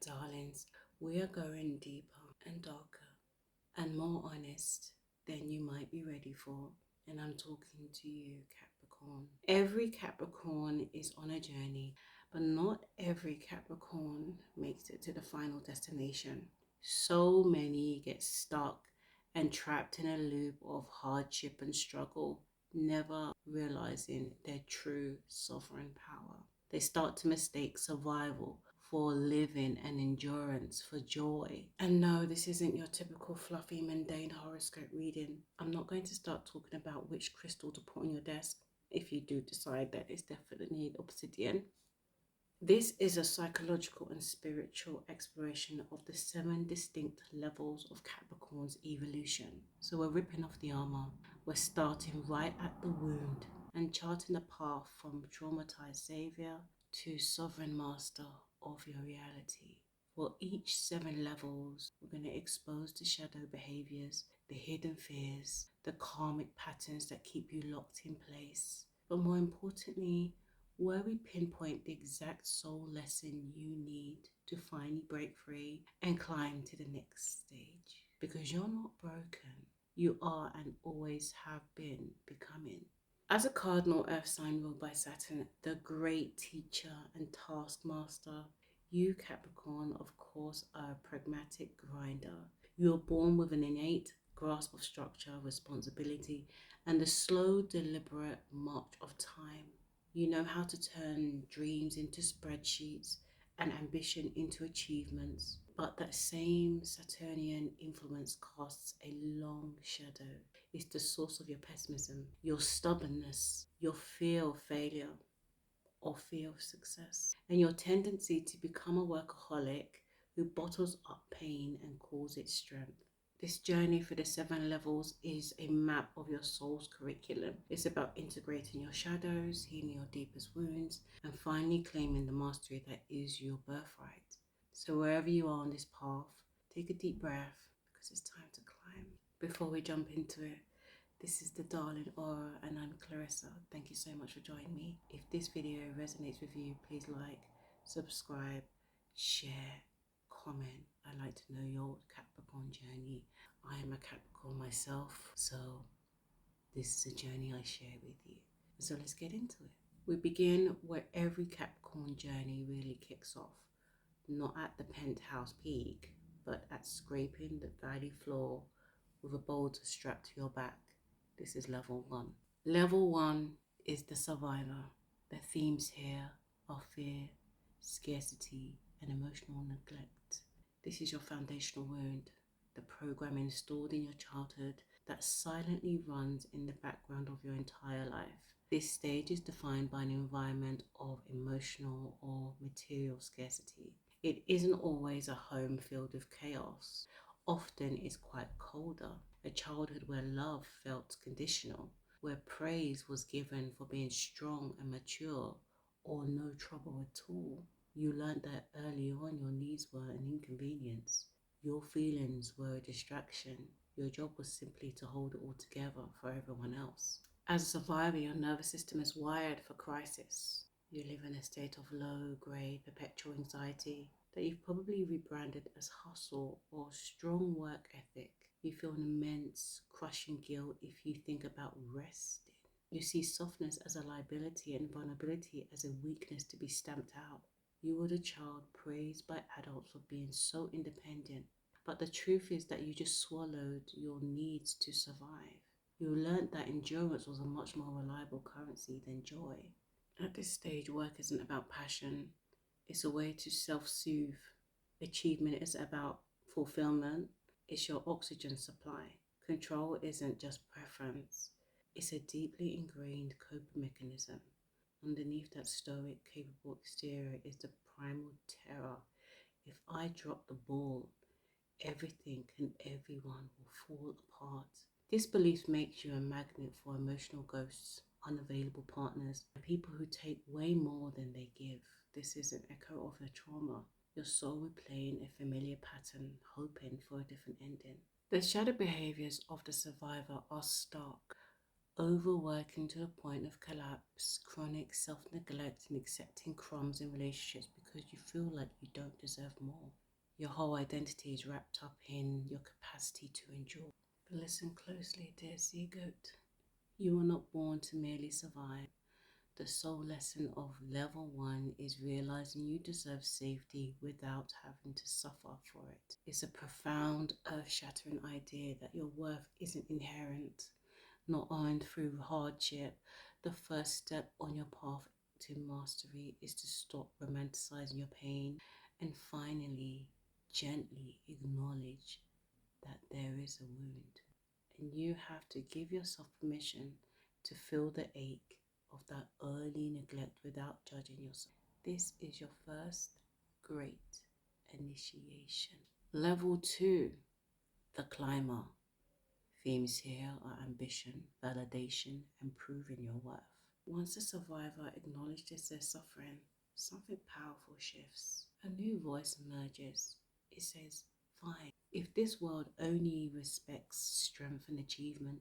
Alright, darlings, we are going deeper and darker and more honest than you might be ready for. And I'm talking to you, Capricorn. Every Capricorn is on a journey, but not every Capricorn makes it to the final destination. So many get stuck and trapped in a loop of hardship and struggle, never realizing their true sovereign power. They start to mistake survival for living and endurance for joy. And no, this isn't your typical fluffy, mundane horoscope reading. I'm not going to start talking about which crystal to put on your desk if you do decide that it's definitely obsidian. This is a psychological and spiritual exploration of the 7 distinct levels of Capricorn's evolution. So we're ripping off the armor. We're starting right at the wound and charting the path from traumatized savior to sovereign master of your reality. For each 7 levels, we're going to expose the shadow behaviors, the hidden fears, the karmic patterns that keep you locked in place. But more importantly, where we pinpoint the exact soul lesson you need to finally break free and climb to the next stage. Because you're not broken. You are and always have been becoming. As a cardinal earth sign ruled by Saturn, the great teacher and taskmaster, you, Capricorn, of course, are a pragmatic grinder. You are born with an innate grasp of structure, responsibility, and the slow, deliberate march of time. You know how to turn dreams into spreadsheets and ambition into achievements. But that same Saturnian influence casts a long shadow. It's the source of your pessimism, your stubbornness, your fear of failure or fear of success, and your tendency to become a workaholic who bottles up pain and calls it strength. This journey for the 7 levels is a map of your soul's curriculum. It's about integrating your shadows, healing your deepest wounds, and finally claiming the mastery that is your birthright. So wherever you are on this path, take a deep breath because it's time to climb. Before we jump into it, this is the Darling Aura and I'm Clarissa. Thank you so much for joining me. If this video resonates with you, please like, subscribe, share, comment. I'd like to know your Capricorn journey. I am a Capricorn myself, so this is a journey I share with you. So let's get into it. We begin where every Capricorn journey really kicks off. Not at the penthouse peak, but at scraping the valley floor with a boulder strapped to your back. This is level 1. Level 1 is the survivor. The themes here are fear, scarcity, and emotional neglect. This is your foundational wound, the program installed in your childhood that silently runs in the background of your entire life. This stage is defined by an environment of emotional or material scarcity. It isn't always a home filled with chaos. Often it's quite colder. A childhood where love felt conditional, where praise was given for being strong and mature, or no trouble at all. You learned that early on your needs were an inconvenience. Your feelings were a distraction. Your job was simply to hold it all together for everyone else. As a survivor, your nervous system is wired for crisis. You live in a state of low-grade perpetual anxiety that you've probably rebranded as hustle or strong work ethic. You feel an immense, crushing guilt if you think about resting. You see softness as a liability and vulnerability as a weakness to be stamped out. You were the child praised by adults for being so independent, but the truth is that you just swallowed your needs to survive. You learned that endurance was a much more reliable currency than joy. At this stage, work isn't about passion. It's a way to self-soothe. Achievement is about fulfillment. It's your oxygen supply. Control isn't just preference. It's a deeply ingrained coping mechanism. Underneath that stoic, capable exterior is the primal terror. If I drop the ball, everything and everyone will fall apart. This belief makes you a magnet for emotional ghosts, unavailable partners, and people who take way more than they give. This is an echo of your trauma, your soul replaying a familiar pattern, hoping for a different ending. The shadow behaviors of the survivor are stark. overworking to the point of collapse, chronic self-neglect, and accepting crumbs in relationships because you feel like you don't deserve more. Your whole identity is wrapped up in your capacity to endure. But listen closely, dear sea goat. You were not born to merely survive. The sole lesson of level 1 is realizing you deserve safety without having to suffer for it. It's a profound, earth-shattering idea that your worth isn't inherent, not earned through hardship. The first step on your path to mastery is to stop romanticizing your pain and finally, gently acknowledge that there is a wound. And you have to give yourself permission to feel the ache of that early neglect without judging yourself. This is your first great initiation. Level 2, the climber. Themes here are ambition, validation, and proving your worth. Once the survivor acknowledges their suffering, something powerful shifts. A new voice emerges. It says, fine, if this world only respects strength and achievement,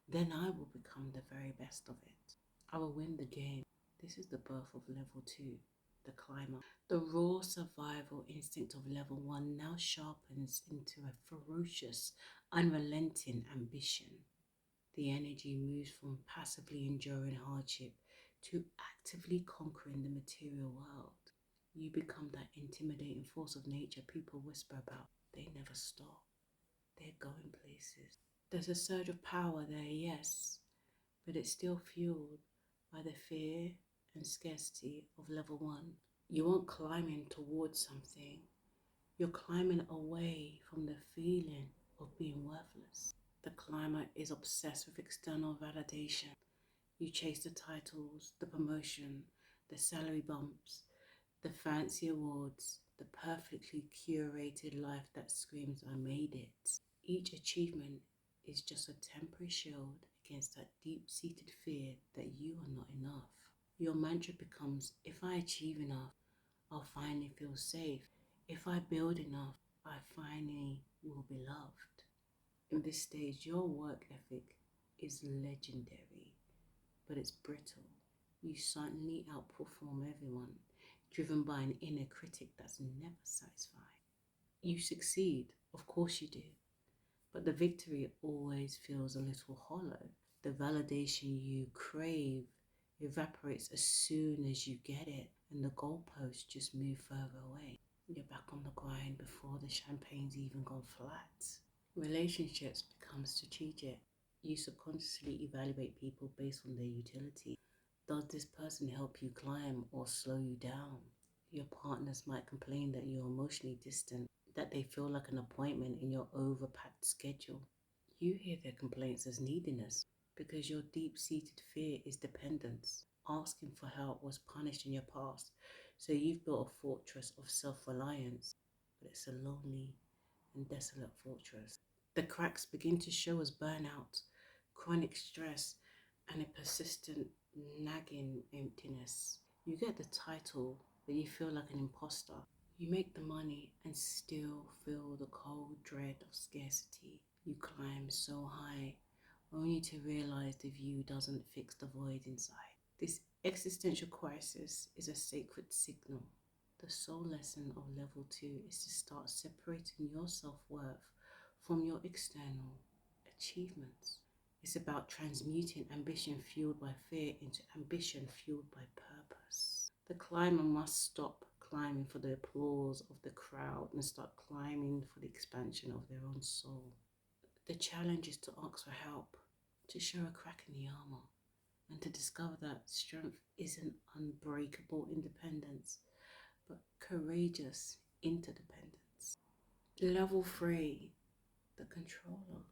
then I will become the very best of it. I will win the game. This is the birth of level 2, the climber. The raw survival instinct of level 1 now sharpens into a ferocious, unrelenting ambition. The energy moves from passively enduring hardship to actively conquering the material world. You become that intimidating force of nature people whisper about. They never stop. They're going places. There's a surge of power there, yes, but it's still fueled by the fear and scarcity of level 1. You aren't climbing towards something. You're climbing away from the feeling of being worthless. The climber is obsessed with external validation. You chase the titles, the promotion, the salary bumps, the fancy awards, the perfectly curated life that screams, I made it. Each achievement is just a temporary shield against that deep-seated fear that you are not enough. Your mantra becomes, if I achieve enough, I'll finally feel safe. If I build enough, I finally will be loved. In this stage, your work ethic is legendary, but it's brittle. You suddenly outperform everyone, driven by an inner critic that's never satisfied. You succeed, of course you do, but the victory always feels a little hollow. The validation you crave evaporates as soon as you get it, and the goalposts just move further away. You're back on the grind before the champagne's even gone flat. Relationships become strategic. You subconsciously evaluate people based on their utility. Does this person help you climb or slow you down? Your partners might complain that you're emotionally distant, that they feel like an appointment in your overpacked schedule. You hear their complaints as neediness because your deep-seated fear is dependence. Asking for help was punished in your past, so you've built a fortress of self-reliance, but it's a lonely and desolate fortress. The cracks begin to show as burnout, chronic stress, and a persistent nagging emptiness. You get the title, but you feel like an imposter. You make the money and still feel the cold dread of scarcity. You climb so high, only to realize the view doesn't fix the void inside. This existential crisis is a sacred signal. The sole lesson of level 2 is to start separating your self-worth from your external achievements. It's about transmuting ambition fueled by fear into ambition fueled by purpose. The climber must stop climbing for the applause of the crowd and start climbing for the expansion of their own soul. The challenge is to ask for help, to show a crack in the armor, and to discover that strength isn't unbreakable independence, but courageous interdependence. Level 3, the controller.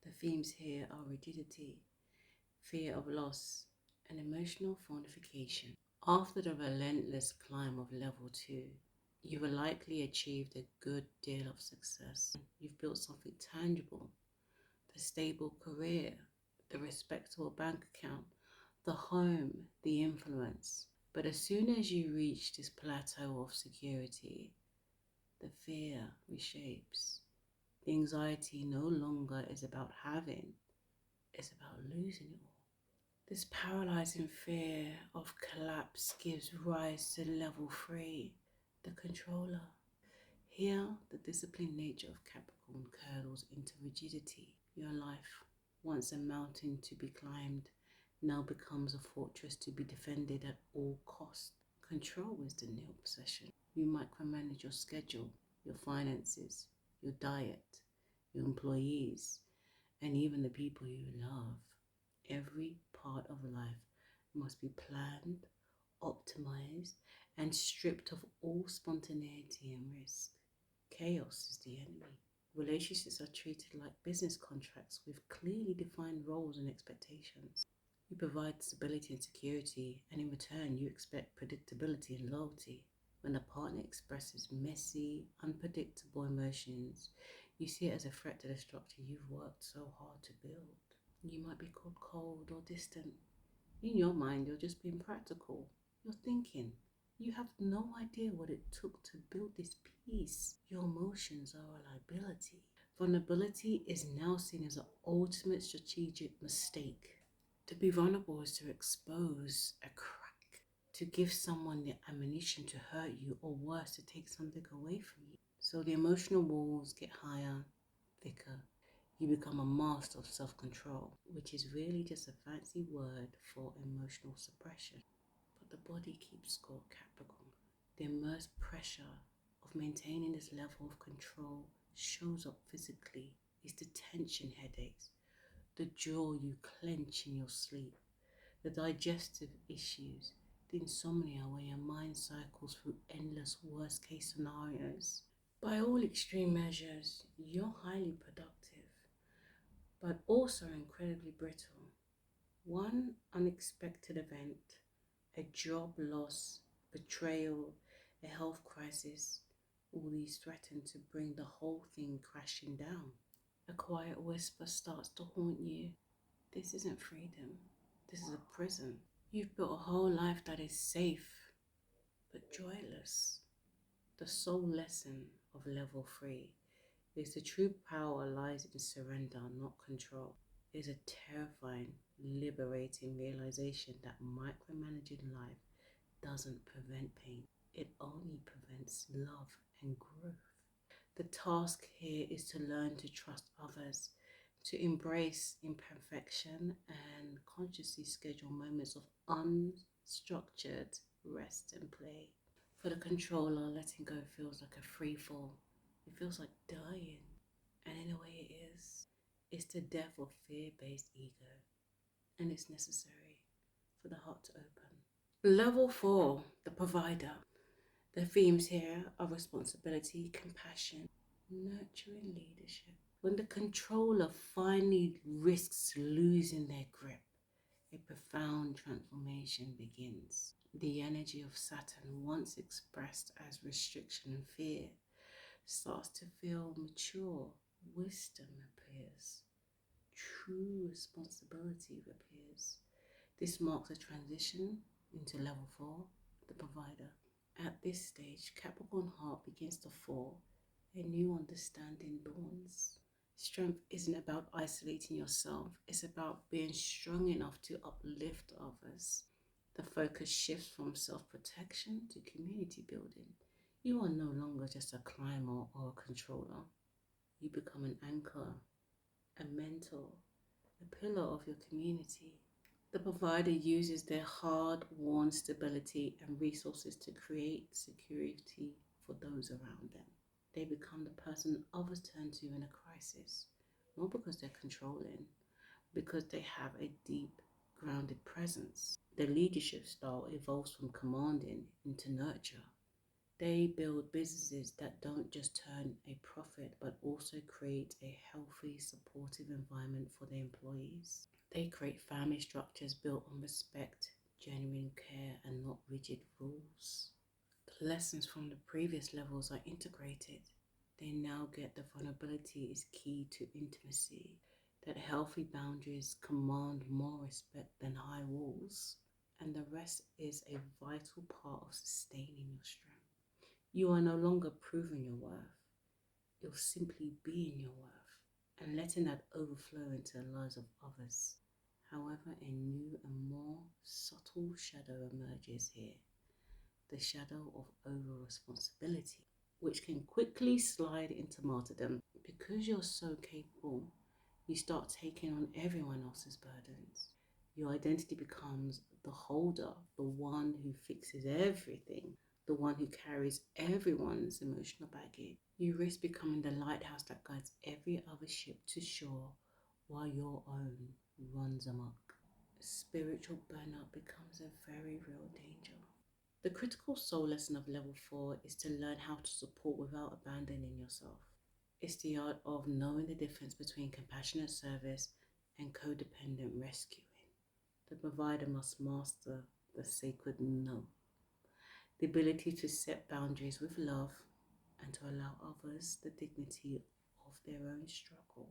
The themes here are rigidity, fear of loss, and emotional fortification. After the relentless climb of level 2, you will likely achieved a good deal of success. You've built something tangible, the stable career, the respectable bank account, the home, the influence. But as soon as you reach this plateau of security, the fear reshapes. The anxiety no longer is about having, It's about losing it all. This paralyzing fear of collapse gives rise to level 3, the controller. Here, the disciplined nature of Capricorn curdles into rigidity. Your life, once a mountain to be climbed, now becomes a fortress to be defended at all costs. Control is the new obsession. You micromanage your schedule, your finances, your diet, your employees, and even the people you love. Every part of life must be planned, optimized, and stripped of all spontaneity and risk. Chaos is the enemy. Relationships are treated like business contracts with clearly defined roles and expectations. You provide stability and security, and in return, you expect predictability and loyalty. When a partner expresses messy, unpredictable emotions, you see it as a threat to the structure you've worked so hard to build. You might be called cold or distant. In your mind, you're just being practical. You're thinking. You have no idea what it took to build this piece. Your emotions are a liability. Vulnerability is now seen as an ultimate strategic mistake. To be vulnerable is to expose a crack, to give someone the ammunition to hurt you, or worse, to take something away from you. So the emotional walls get higher, thicker. You become a master of self-control, which is really just a fancy word for emotional suppression. But the body keeps score, Capricorn. The immense pressure of maintaining this level of control shows up physically. It's the tension headaches, the jaw you clench in your sleep, the digestive issues, the insomnia where your mind cycles through endless worst case scenarios. By all extreme measures, you're highly productive, but also incredibly brittle. One unexpected event, a job loss, betrayal, a health crisis, all these threaten to bring the whole thing crashing down. A quiet whisper starts to haunt you. This isn't freedom. This is a prison. You've built a whole life that is safe, but joyless. The sole lesson of level 3 is the true power lies in surrender, not control. It is a terrifying, liberating realization that micromanaging life doesn't prevent pain. It only prevents love and growth. The task here is to learn to trust others, to embrace imperfection, and consciously schedule moments of unstructured rest and play. For the controller, letting go feels like a free fall. It feels like dying. And in a way it is. It's the death of fear-based ego. And it's necessary for the heart to open. Level 4, the provider. The themes here are responsibility, compassion, nurturing leadership. When the controller finally risks losing their grip, a profound transformation begins. The energy of Saturn, once expressed as restriction and fear, starts to feel mature. Wisdom appears. True responsibility appears. This marks a transition into level 4, the provider. At this stage, Capricorn heart begins to fall. A new understanding dawns. Strength isn't about isolating yourself. It's about being strong enough to uplift others. The focus shifts from self-protection to community building. You are no longer just a climber or a controller. You become an anchor, a mentor, a pillar of your community. The provider uses their hard-won stability and resources to create security for those around them. They become the person others turn to in a crisis, not because they're controlling, because they have a deep, grounded presence. Their leadership style evolves from commanding into nurture. They build businesses that don't just turn a profit, but also create a healthy, supportive environment for their employees. They create family structures built on respect, genuine care, and not rigid rules. The lessons from the previous levels are integrated. They now get the vulnerability is key to intimacy, that healthy boundaries command more respect than high walls, and the rest is a vital part of sustaining your strength. You are no longer proving your worth. You're simply being your worth. and letting that overflow into the lives of others. However, a new and more subtle shadow emerges here, the shadow of over responsibility, which can quickly slide into martyrdom. Because you're so capable, you start taking on everyone else's burdens. Your identity becomes the holder, the one who fixes everything, the one who carries everyone's emotional baggage. You risk becoming the lighthouse that guides every other ship to shore while your own runs amok. Spiritual burnout becomes a very real danger. The critical soul lesson of level 4 is to learn how to support without abandoning yourself. It's the art of knowing the difference between compassionate service and codependent rescuing. The provider must master the sacred no, the ability to set boundaries with love and to allow others the dignity of their own struggle.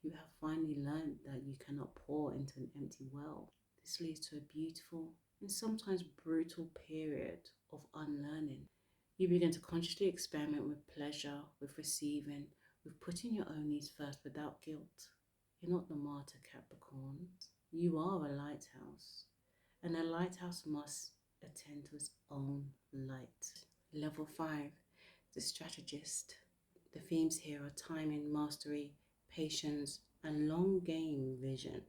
You have finally learned that you cannot pour into an empty well. This leads to a beautiful and sometimes brutal period of unlearning. You begin to consciously experiment with pleasure, with receiving, with putting your own needs first without guilt. You're not the martyr, Capricorn. You are a lighthouse, and a lighthouse must attend to its own light. Level 5, the strategist. The themes here are timing, mastery, patience, and long game vision.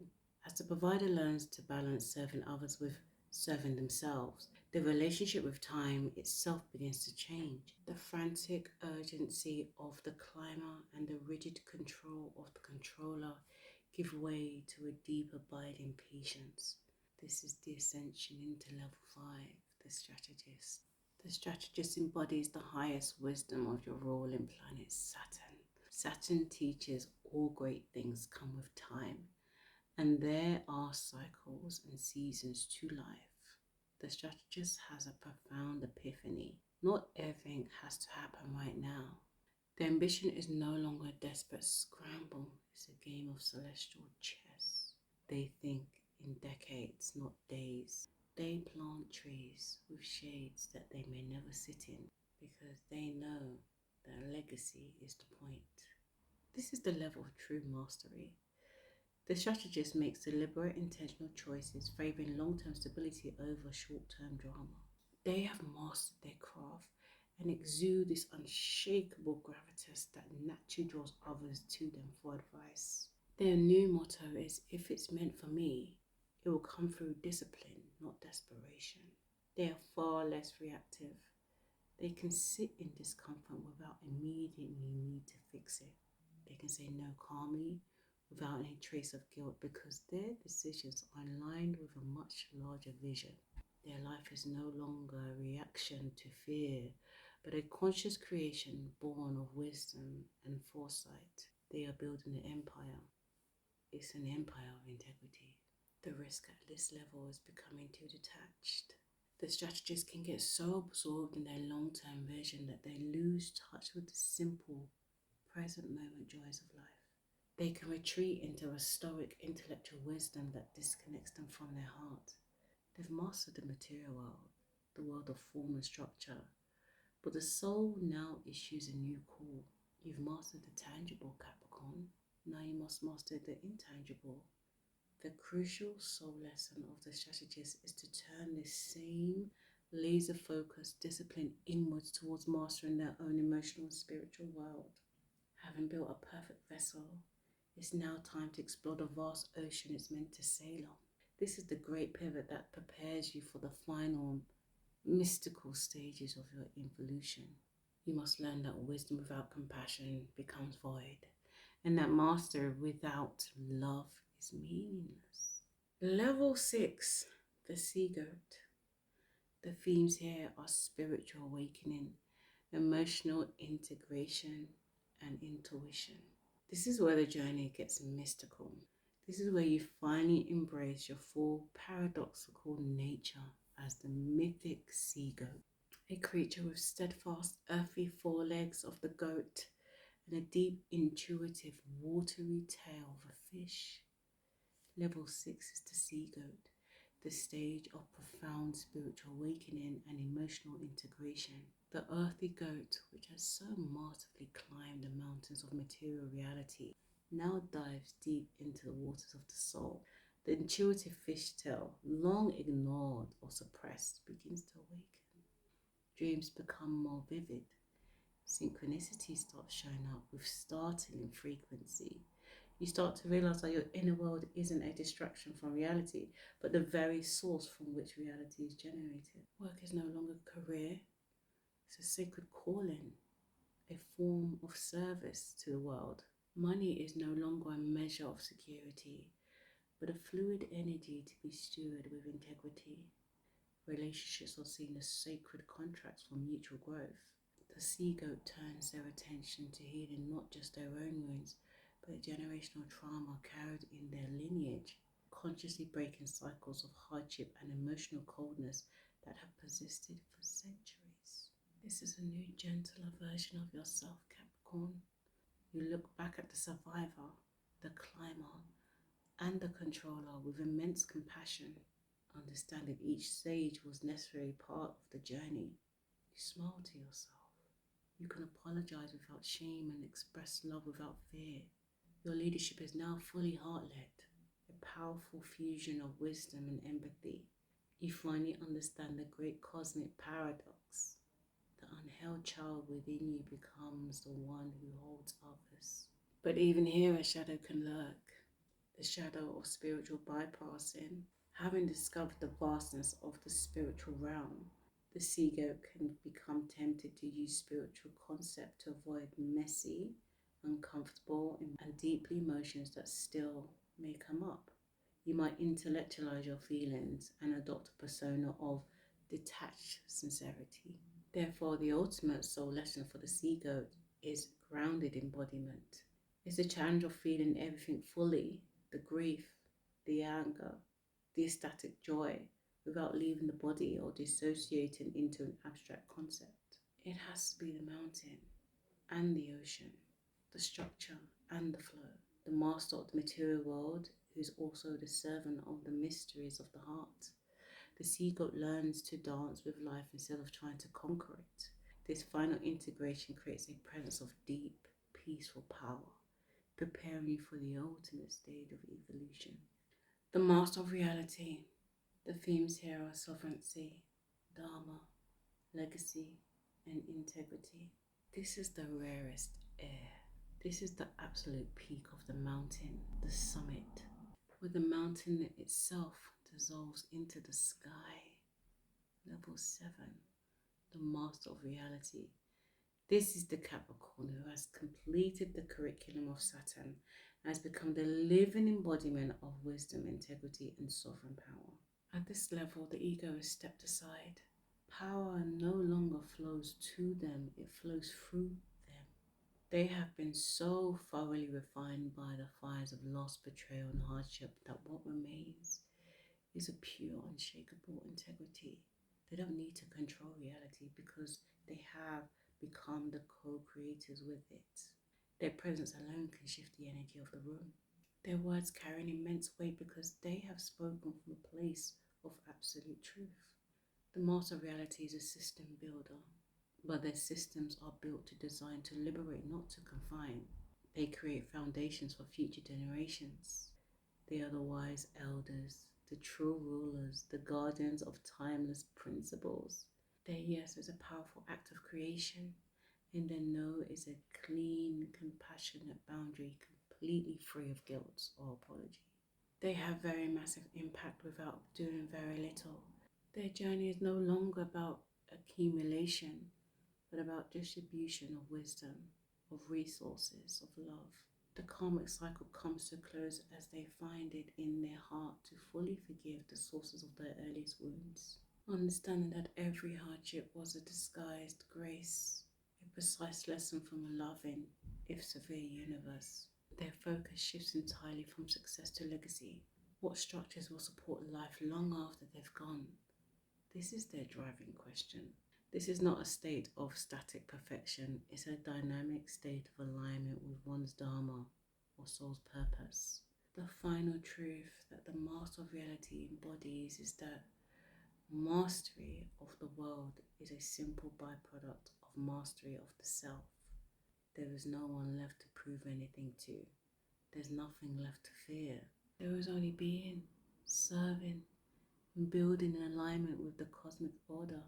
As the provider learns to balance serving others with serving themselves, the relationship with time itself begins to change. The frantic urgency of the climber and the rigid control of the controller give way to a deep abiding patience. This is the ascension into level 5, the strategist. The strategist embodies the highest wisdom of your ruling planet, Saturn. Saturn teaches all great things come with time, and there are cycles and seasons to life. The strategist has a profound epiphany. Not everything has to happen right now. The ambition is no longer a desperate scramble, it's a game of celestial chess. They think in decades, not days. They plant trees with shades that they may never sit in because they know that legacy is the point. This is the level of true mastery. The strategist makes deliberate, intentional choices, favoring long-term stability over short-term drama. They have mastered their craft and exude this unshakable gravitas that naturally draws others to them for advice. Their new motto is, if it's meant for me, it will come through discipline, not desperation. They are far less reactive. They can sit in discomfort without immediately need to fix it. They can say no calmly without any trace of guilt because their decisions are aligned with a much larger vision. Their life is no longer a reaction to fear, but a conscious creation born of wisdom and foresight. They are building an empire. It's an empire of integrity. The risk at this level is becoming too detached. The strategists can get so absorbed in their long-term vision that they lose touch with the simple, present moment joys of life. They can retreat into a stoic intellectual wisdom that disconnects them from their heart. They've mastered the material world, the world of form and structure, but the soul now issues a new call. You've mastered the tangible, Capricorn. Now you must master the intangible. The crucial soul lesson of the strategist is to turn this same laser-focused discipline inwards towards mastering their own emotional and spiritual world. Having built a perfect vessel, it's now time to explore the vast ocean it's meant to sail on. This is the great pivot that prepares you for the final mystical stages of your evolution. You must learn that wisdom without compassion becomes void, and that mastery without love is meaningless. Level 6, the sea goat. The themes here are spiritual awakening, emotional integration, and intuition. This is where the journey gets mystical. This is where you finally embrace your full paradoxical nature as the mythic sea goat, a creature with steadfast earthy forelegs of the goat and a deep, intuitive, watery tail of a fish. Level 6 is the sea goat, the stage of profound spiritual awakening and emotional integration. The earthy goat, which has so masterfully climbed the mountains of material reality, now dives deep into the waters of the soul. The intuitive fishtail, long ignored or suppressed, begins to awaken. Dreams become more vivid. Synchronicity starts showing up with startling frequency. You start to realize that your inner world isn't a distraction from reality, but the very source from which reality is generated. Work is no longer a career, it's a sacred calling, a form of service to the world. Money is no longer a measure of security, but a fluid energy to be stewarded with integrity. Relationships are seen as sacred contracts for mutual growth. The sea goat turns their attention to healing not just their own wounds, but the generational trauma carried in their lineage, consciously breaking cycles of hardship and emotional coldness that have persisted for centuries. This is a new, gentler version of yourself, Capricorn. You look back at the survivor, the climber, and the controller with immense compassion, understanding each stage was necessarily part of the journey. You smile to yourself. You can apologize without shame and express love without fear. Your leadership is now fully heart-led, a powerful fusion of wisdom and empathy. You finally understand the great cosmic paradox. The unheld child within you becomes the one who holds others. But even here a shadow can lurk, the shadow of spiritual bypassing. Having discovered the vastness of the spiritual realm, the sea goat can become tempted to use spiritual concept to avoid messy, uncomfortable, and deeply emotions that still may come up. You might intellectualize your feelings and adopt a persona of detached sincerity. Therefore, the ultimate soul lesson for the sea goat is grounded embodiment. It's the challenge of feeling everything fully, the grief, the anger, the ecstatic joy, without leaving the body or dissociating into an abstract concept. It has to be the mountain and the ocean, the structure and the flow, the master of the material world who is also the servant of the mysteries of the heart. The sea goat learns to dance with life instead of trying to conquer it. This final integration creates a presence of deep, peaceful power, preparing you for the ultimate stage of evolution. The master of reality. The themes here are sovereignty, dharma, legacy, and integrity. This is the rarest air. This is the absolute peak of the mountain, the summit, where the mountain itself dissolves into the sky. Level 7, the master of reality. This is the Capricorn who has completed the curriculum of Saturn and has become the living embodiment of wisdom, integrity, and sovereign power. At this level, the ego is stepped aside. Power no longer flows to them, it flows through them. They have been so thoroughly refined by the fires of loss, betrayal, and hardship that what remains is a pure, unshakable integrity. They don't need to control reality because they have become the co-creators with it. Their presence alone can shift the energy of the room. Their words carry an immense weight because they have spoken from a place of absolute truth. The master of reality is a system builder, but their systems are built to design to liberate, not to confine. They create foundations for future generations. They are the wise elders, the true rulers, the guardians of timeless principles. Their yes is a powerful act of creation, and their no is a clean, compassionate boundary completely free of guilt or apology. They have very massive impact without doing very little. Their journey is no longer about accumulation, but about distribution of wisdom, of resources, of love. The karmic cycle comes to a close as they find it in their heart to fully forgive the sources of their earliest wounds, understanding that every hardship was a disguised grace, a precise lesson from a loving, if severe, universe. Their focus shifts entirely from success to legacy. What structures will support life long after they've gone? This is their driving question. This is not a state of static perfection, it's a dynamic state of alignment with one's dharma or soul's purpose. The final truth that the master of reality embodies is that mastery of the world is a simple byproduct of mastery of the self. There is no one left to prove anything to. there's nothing left to fear. There is only being, serving, and building in alignment with the cosmic order.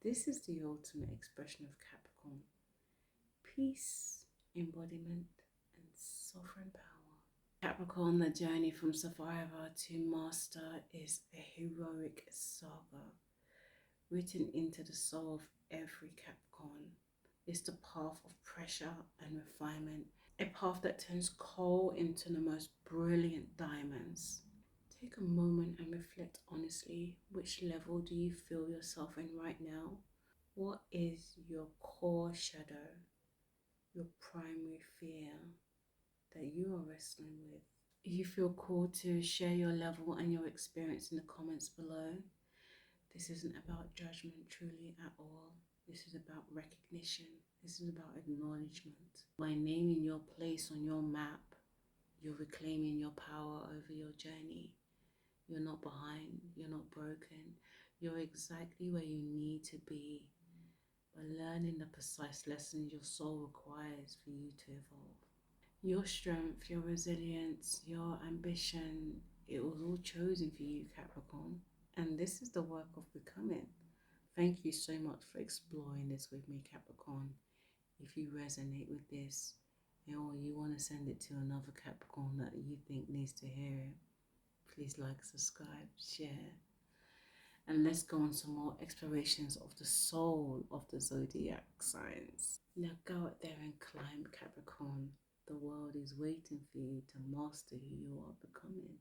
This is the ultimate expression of Capricorn. Peace, embodiment, and sovereign power. Capricorn, the journey from survivor to master is a heroic saga written into the soul of every Capricorn. It's the path of pressure and refinement, a path that turns coal into the most brilliant diamonds. Take a moment and reflect honestly. Which level do you feel yourself in right now? What is your core shadow, your primary fear that you are wrestling with? You feel called to share your level and your experience in the comments below. This isn't about judgment truly at all. This is about recognition. This is about acknowledgement. By naming your place on your map, you're reclaiming your power over your journey. You're not behind. You're not broken. You're exactly where you need to be. By learning the precise lessons your soul requires for you to evolve. Your strength, your resilience, your ambition, it was all chosen for you, Capricorn. And this is the work of becoming. Thank you so much for exploring this with me, Capricorn. If you resonate with this, or you want to send it to another Capricorn that you think needs to hear it, please like, subscribe, share. And let's go on some more explorations of the soul of the zodiac signs. Now go out there and climb, Capricorn. The world is waiting for you to master who you are becoming.